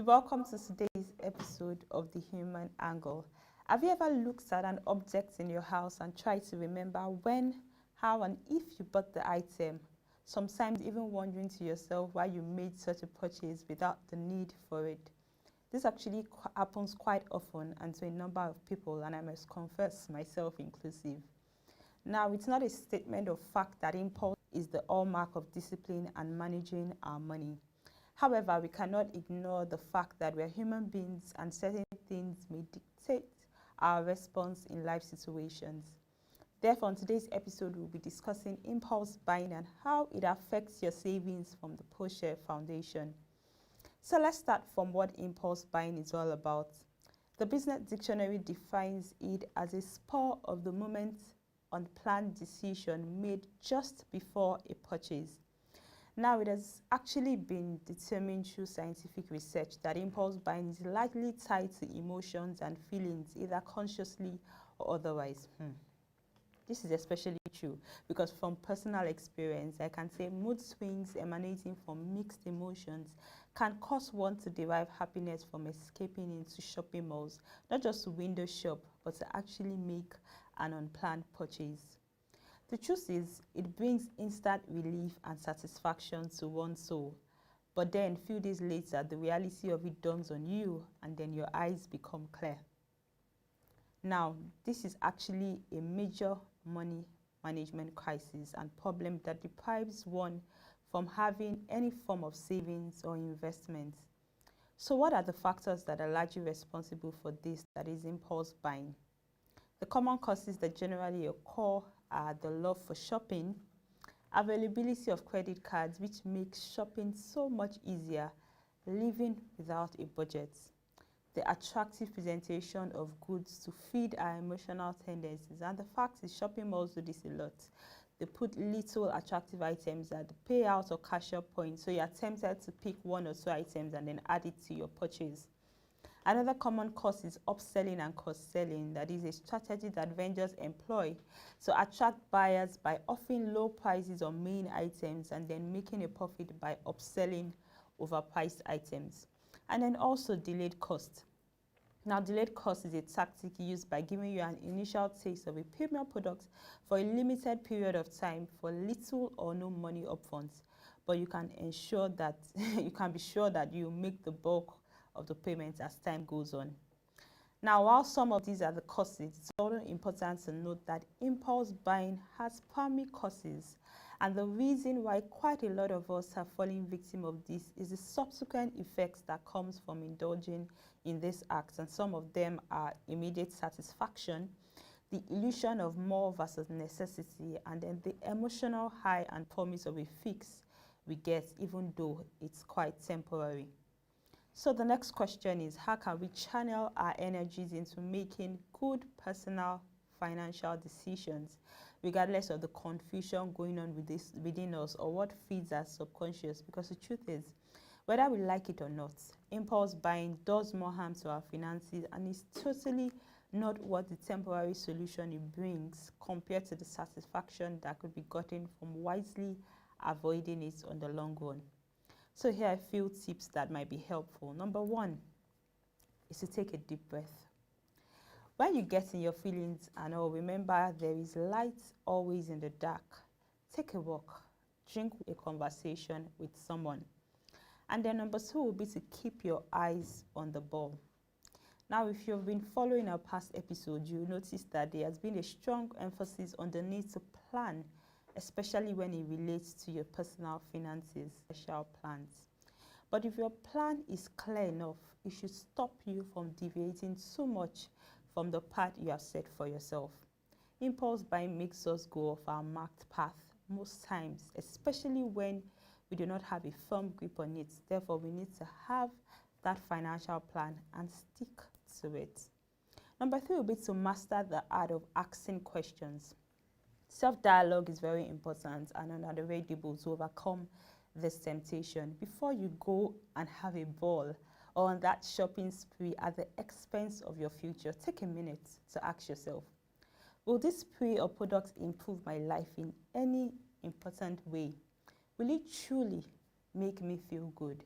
Welcome to today's episode of The Human Angle. Have you ever looked at an object in your house and tried to remember when, how, and if you bought the item? Sometimes even wondering to yourself why you made such a purchase without the need for it. This actually happens quite often and to a number of people, and I must confess, myself inclusive. Now, it's not a statement of fact that impulse is the hallmark of discipline and managing our money. However, we cannot ignore the fact that we are human beings and certain things may dictate our response in life situations. Therefore, in today's episode, we'll be discussing impulse buying and how it affects your savings from the Proshare Foundation. So let's start from what impulse buying is all about. The Business Dictionary defines it as a spur of the moment unplanned decision made just before a purchase. Now, it has actually been determined through scientific research that impulse buying is likely tied to emotions and feelings, either consciously or otherwise. This is especially true because from personal experience, I can say mood swings emanating from mixed emotions can cause one to derive happiness from escaping into shopping malls, not just to window shop, but to actually make an unplanned purchase. The truth is, it brings instant relief and satisfaction to one's soul. But then, few days later, the reality of it dawns on you, and then your eyes become clear. Now, this is actually a major money management crisis and problem that deprives one from having any form of savings or investment. So what are the factors that are largely responsible for this, that is impulse buying? The common causes that generally occur are the love for shopping, availability of credit cards, which makes shopping so much easier, living without a budget, the attractive presentation of goods to feed our emotional tendencies. And the fact is, shopping malls do this a lot. They put little attractive items at the payout or cashier point, so you're tempted to pick one or two items and then add it to your purchase. Another common cause is upselling and cross-selling. That is a strategy that vendors employ to attract buyers by offering low prices on main items and then making a profit by upselling overpriced items. And then also delayed cost. Now, delayed cost is a tactic used by giving you an initial taste of a premium product for a limited period of time for little or no money upfront, but you can ensure that you can be sure that you make the bulk of the payments as time goes on. Now, while some of these are the causes, it's also important to note that impulse buying has primary causes, and the reason why quite a lot of us have fallen victim of this is the subsequent effects that comes from indulging in this act, and some of them are immediate satisfaction, the illusion of more versus necessity, and then the emotional high and promise of a fix we get, even though it's quite temporary. So the next question is, how can we channel our energies into making good personal financial decisions, regardless of the confusion going on within us or what feeds our subconscious? Because the truth is, whether we like it or not, impulse buying does more harm to our finances and is totally not what the temporary solution it brings compared to the satisfaction that could be gotten from wisely avoiding it on the long run. So here are a few tips that might be helpful. Number one is to take a deep breath. When you get in your feelings and all, remember there is light always in the dark. Take a walk, drink a conversation with someone. And then number two will be to keep your eyes on the ball. Now, if you've been following our past episodes, you'll notice that there has been a strong emphasis on the need to plan, especially when it relates to your personal finances, special plans. But if your plan is clear enough, it should stop you from deviating so much from the path you have set for yourself. Impulse buying makes us go off our marked path most times, especially when we do not have a firm grip on it. Therefore, we need to have that financial plan and stick to it. Number three will be to master the art of asking questions. Self-dialogue is very important and unavoidable to overcome this temptation. Before you go and have a ball or on that shopping spree at the expense of your future, take a minute to ask yourself, will this spree or product improve my life in any important way? Will it truly make me feel good?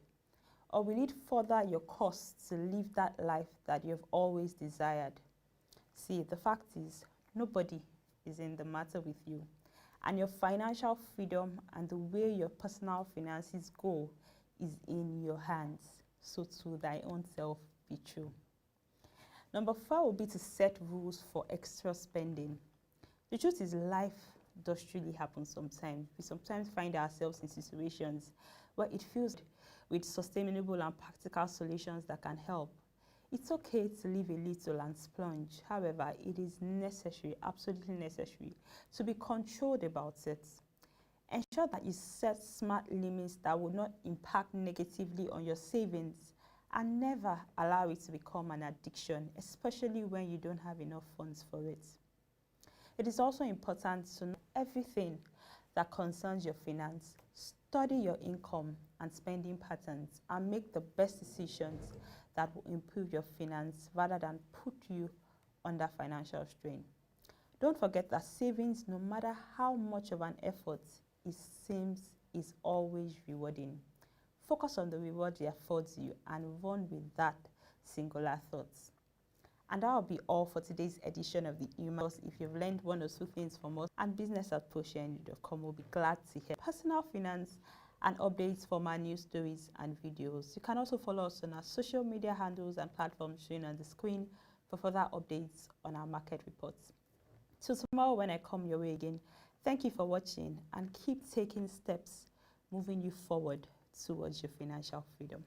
Or will it further your costs to live that life that you've always desired? See, the fact is, nobody is in the matter with you. And your financial freedom and the way your personal finances go is in your hands. So to thy own self be true. Number 4 will be to set rules for extra spending. The truth is, life does truly happen sometimes. We sometimes find ourselves in situations where it feels with sustainable and practical solutions that can help. It's okay to live a little and splurge. However, it is necessary, absolutely necessary, to be controlled about it. Ensure that you set smart limits that will not impact negatively on your savings, and never allow it to become an addiction, especially when you don't have enough funds for it. It is also important to know everything that concerns your finance. Study your income and spending patterns and make the best decisions that will improve your finance rather than put you under financial strain. Don't forget that savings, no matter how much of an effort it seems, is always rewarding. Focus on the reward it affords you and run with that singular thought. And that will be all for today's edition of the emails. If you've learned one or two things from us, and business@ProshareNG.com will be glad to hear personal finance and updates from our news stories and videos. You can also follow us on our social media handles and platforms shown on the screen for further updates on our market reports. Till tomorrow when I come your way again, thank you for watching and keep taking steps moving you forward towards your financial freedom.